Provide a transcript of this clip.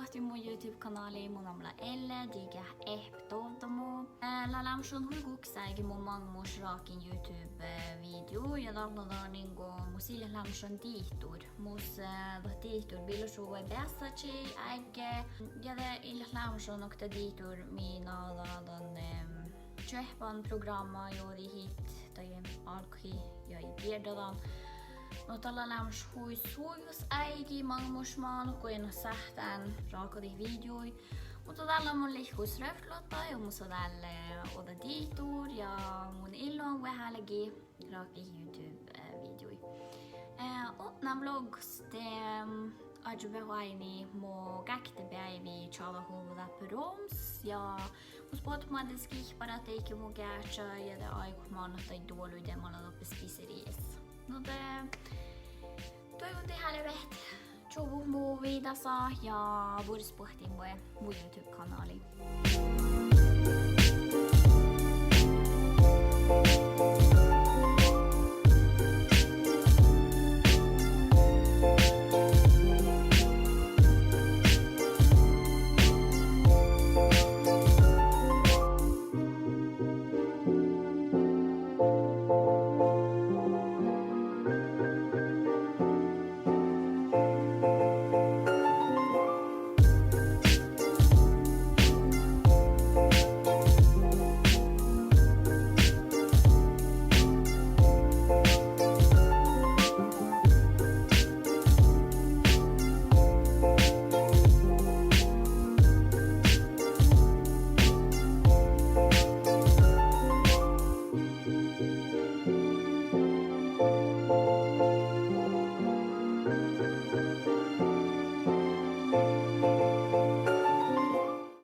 pohti mun YouTube-kanaali, mun amla Elle, diga ehptoutamo. Lalamshon huikuksääkin mun mangmus raakin YouTube-video ja tällä niinku musille lamshon tiihtur. Mus tiihtur bilosuvai bässachi äike ja det illa lamshon och det tiihtur mina ladan Tjehpan programma juuri hit tai alkoi ja tiedotan. No tällä lämmäs huis äiki mangmusmaan kuin sähtään raakodi videoi. Mutta tällä mun lihkus röflotta ja musta tälle oda diitur ja mun illoon vähälläkin raaki YouTube-videoi. Otna vlogs det ajubehaini mo käktepäivi chala huvuda proms ja spot madis kihpara teikki mu gärcha ja det aikumana tai duoluide mana loppispisseries. No det toivon tehdä veht Jobu muu viidasa ja vuodispohtiin mun YouTube-kanaali.